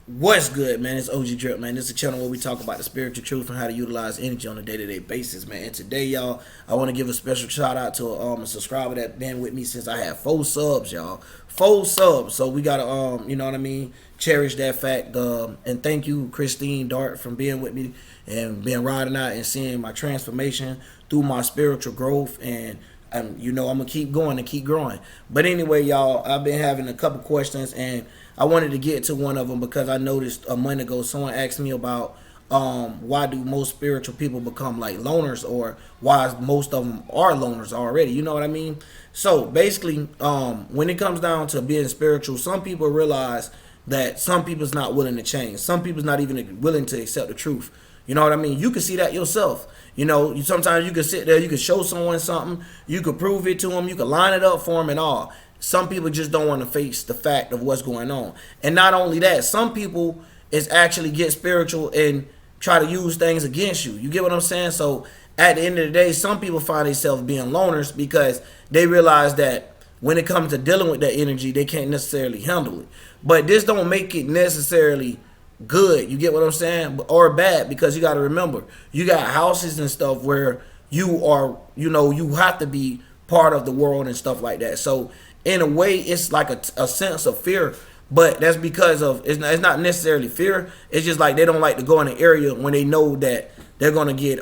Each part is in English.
What's good, man? It's OG Drip, man. This is a channel where we talk about the spiritual truth and how to utilize energy on a day-to-day basis, man. And today, y'all, I want to give a special shout out to a subscriber that been with me since I had 4 subs, y'all. 4 subs. So we gotta, you know what I mean, cherish that fact. And thank you, Christine Dart, from being with me and being riding out and seeing my transformation through my spiritual growth. And you know, I'm gonna keep going and keep growing. But anyway, y'all, I've been having a couple questions, and I wanted to get to one of them because I noticed a month ago someone asked me about why do most spiritual people become like loners, or why most of them are loners already. You know what I mean? So basically, when it comes down to being spiritual, some people realize that some people's not willing to change. Some people's not even willing to accept the truth. You know what I mean? You can see that yourself. You know, sometimes you can sit there, you can show someone something, you could prove it to them, you can line it up for them and all. Some people just don't want to face the fact of what's going on. And not only that, some people is actually get spiritual and try to use things against you. You get what I'm saying? So at the end of the day, some people find themselves being loners because they realize that when it comes to dealing with that energy, they can't necessarily handle it. But this don't make it necessarily good, you get what I'm saying, or bad, because you got to remember, you got houses and stuff where you are, you know, you have to be part of the world and stuff like that. So in a way, it's like a sense of fear, but that's because of it's not necessarily fear. It's just like they don't like to go in an area when they know that they're gonna get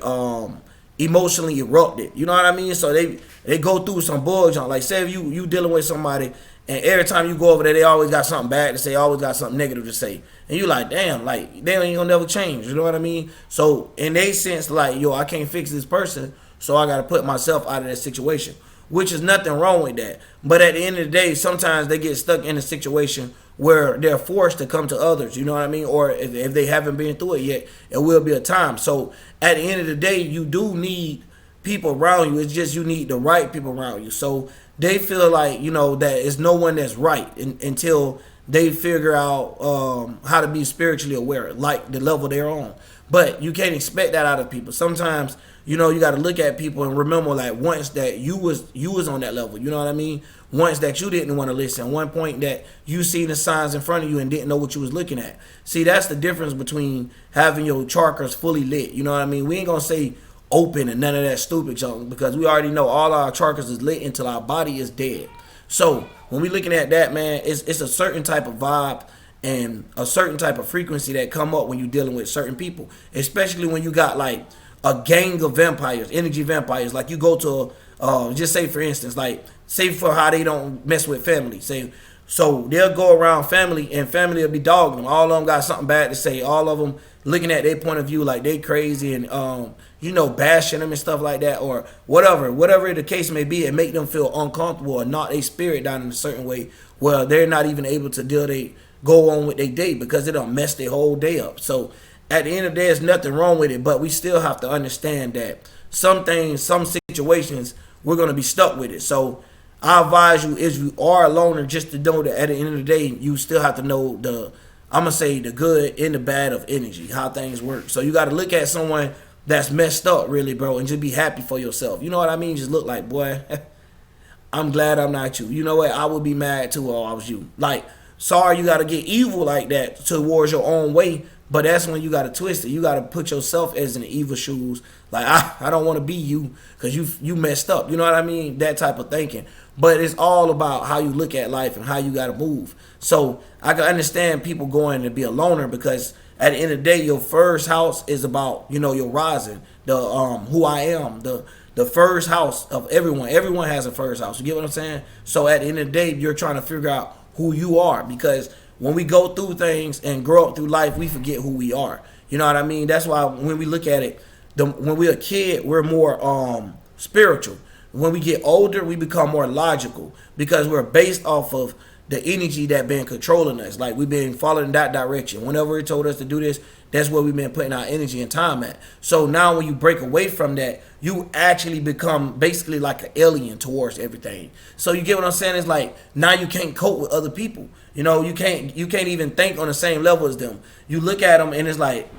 emotionally erupted. You know what I mean? So they go through some bugs on, like, say if you dealing with somebody, and every time you go over there, they always got something bad to say, always got something negative to say. And you like, damn, like, they ain't gonna never change. You know what I mean? So in a sense, like, yo, I can't fix this person, so I gotta put myself out of that situation, which is nothing wrong with that. But at the end of the day, sometimes they get stuck in a situation where they're forced to come to others. You know what I mean? Or if they haven't been through it yet, it will be a time. So at the end of the day, you do need people around you. It's just you need the right people around you. So they feel like, you know, that it's no one that's right until they figure out how to be spiritually aware, like the level they're on. But you can't expect that out of people. Sometimes, you know, you got to look at people and remember, like, once that you was on that level. You know what I mean? Once that you didn't want to listen. One point that you seen the signs in front of you and didn't know what you was looking at. See, that's the difference between having your chakras fully lit. You know what I mean? We ain't gonna say open and none of that stupid junk, because we already know all our chakras is lit until our body is dead. So when we looking at that, man, it's a certain type of vibe and a certain type of frequency that come up when you're dealing with certain people, especially when you got like a gang of vampires, energy vampires. Like, you go to just say for instance, like, say for how they don't mess with family, say, so they'll go around family and family will be dogging them. All of them got something bad to say. All of them looking at their point of view like they crazy, and you know, bashing them and stuff like that, or whatever the case may be, and make them feel uncomfortable or knock their spirit down in a certain way where they're not even able to go on with their day because it don't mess their whole day up. So at the end of the day, there's nothing wrong with it, but we still have to understand that some things, some situations, we're gonna be stuck with it. So I advise you, if you are a loner, just to know that at the end of the day, you still have to know I'm gonna say, the good and the bad of energy, how things work. So you got to look at someone that's messed up, really, bro, and just be happy for yourself. You know what I mean? Just look like, boy, I'm glad I'm not you. You know what? I would be mad too if I was you. Like, sorry you got to get evil like that towards your own way, but that's when you got to twist it. You got to put yourself as in the evil shoes. Like, I don't want to be you because you messed up. You know what I mean? That type of thinking. But it's all about how you look at life and how you got to move. So I can understand people going to be a loner, because at the end of the day, your first house is about, you know, your rising, the who I am, the first house of everyone. Everyone has a first house. You get what I'm saying? So at the end of the day, you're trying to figure out who you are, because when we go through things and grow up through life, we forget who we are. You know what I mean? That's why when we look at it, when we're a kid, we're more spiritual. When we get older, we become more logical, because we're based off of the energy that been controlling us. Like, we've been following that direction. Whenever it told us to do this, that's where we've been putting our energy and time at. So now when you break away from that, you actually become basically like an alien towards everything. So you get what I'm saying? It's like, now you can't cope with other people. You know, you can't even think on the same level as them. You look at them and it's like,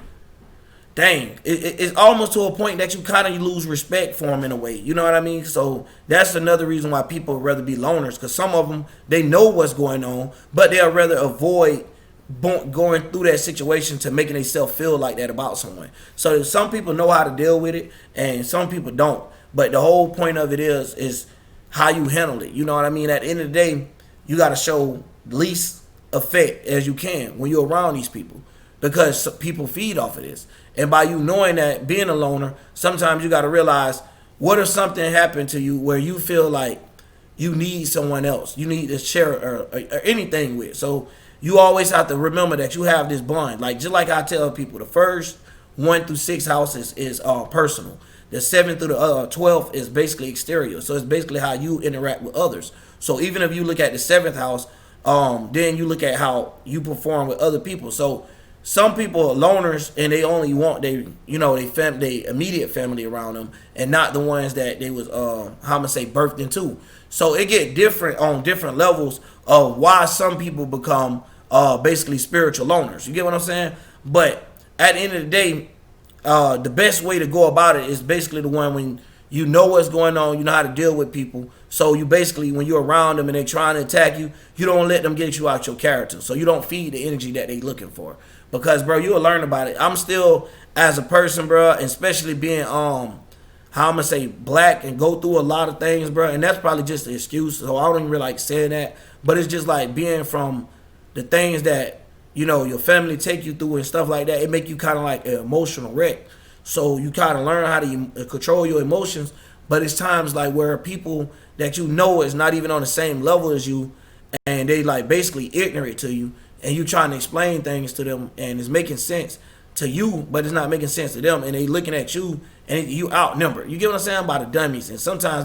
dang, it's almost to a point that you kind of lose respect for them in a way. You know what I mean? So that's another reason why people would rather be loners, because some of them, they know what's going on, but they'll rather avoid going through that situation to making themselves feel like that about someone. So some people know how to deal with it, and some people don't. But the whole point of it is how you handle it. You know what I mean? At the end of the day, you got to show least effect as you can when you're around these people, because people feed off of this. And by you knowing that, being a loner, sometimes you got to realize, what if something happened to you where you feel like you need someone else, you need to share or anything with. So you always have to remember that you have this bond. Like, just like I tell people, the first 1 through 6 houses is personal. The 7th through the 12th is basically exterior. So it's basically how you interact with others. So even if you look at the 7th house, then you look at how you perform with other people. So some people are loners and they only want they immediate family around them, and not the ones that they was birthed into. So it get different on different levels of why some people become basically spiritual loners. You get what I'm saying? But at the end of the day, the best way to go about it is basically the one when you know what's going on, you know how to deal with people. So you basically, when you're around them and they're trying to attack you, you don't let them get you out your character. So you don't feed the energy that they're looking for. Because, bro, you'll learn about it. I'm still, as a person, bro, especially being, black and go through a lot of things, bro. And that's probably just an excuse. So I don't even really like saying that. But it's just like being from the things that, your family take you through and stuff like that. It make you kind of like an emotional wreck. So you kind of learn how to control your emotions. But it's times like where people that is not even on the same level as you, and they like basically ignorant to you, and you trying to explain things to them, and it's making sense to you, but it's not making sense to them, and they looking at you, and you outnumbered. You get what I'm saying? By the dummies. And sometimes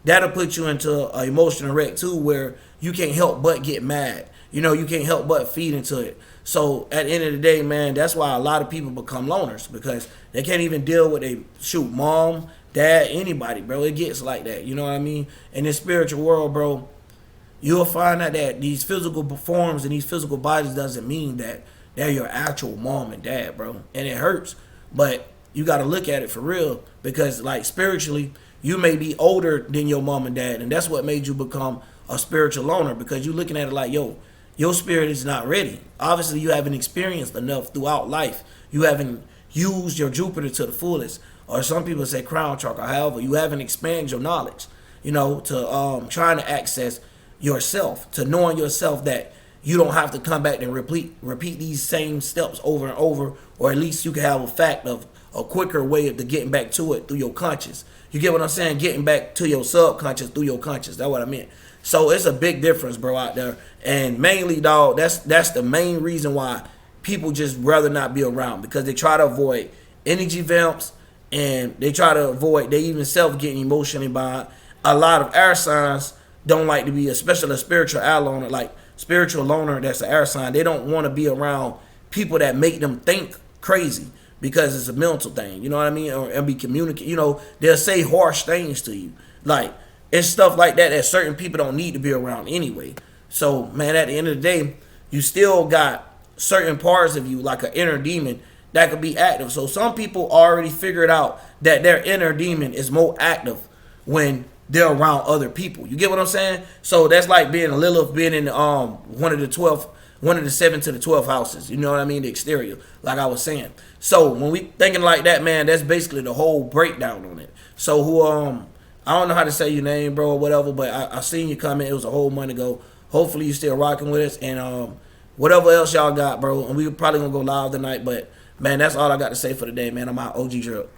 that'll put you into an emotional wreck too, where you can't help but get mad. You can't help but feed into it. So at the end of the day, man, that's why a lot of people become loners, because they can't even deal with mom, dad, anybody, bro. It gets like that. You know what I mean? In this spiritual world, bro, you'll find out that these physical forms and these physical bodies doesn't mean that they're your actual mom and dad, bro. And it hurts, but you got to look at it for real, because like spiritually, you may be older than your mom and dad, and that's what made you become a spiritual loner, because you're looking at it like, yo, your spirit is not ready. Obviously, you haven't experienced enough throughout life. You haven't used your Jupiter to the fullest, or some people say crown chakra. However, you haven't expanded your knowledge, to trying to access yourself, to knowing yourself that you don't have to come back and repeat these same steps over and over, or at least you can have a fact of a quicker way of getting back to it through your conscious. You get what I'm saying? Getting back to your subconscious through your conscious. That's what I meant. So it's a big difference, bro, out there. And mainly, dog, that's the main reason why people just rather not be around, because they try to avoid energy vamps, and they even self getting emotionally by a lot of air signs. Don't like to be, especially a spiritual loner, like spiritual loner that's an air sign. They don't want to be around people that make them think crazy, because it's a mental thing. You know what I mean? Or be communicating. They'll say harsh things to you. Like, it's stuff like that certain people don't need to be around anyway. So, man, at the end of the day, you still got certain parts of you, like an inner demon, that could be active. So some people already figured out that their inner demon is more active when they're around other people. You get what I'm saying? So that's like being a Lilith, being in one of the 7th to the 12th houses. You know what I mean? The exterior, like I was saying. So when we thinking like that, man, that's basically the whole breakdown on it. So I don't know how to say your name, bro, or whatever, but I seen your comment. It was a whole month ago. Hopefully you still rocking with us, and whatever else y'all got, bro. And we probably gonna go live tonight, but man, that's all I got to say for today, man. I'm out. OG Drip.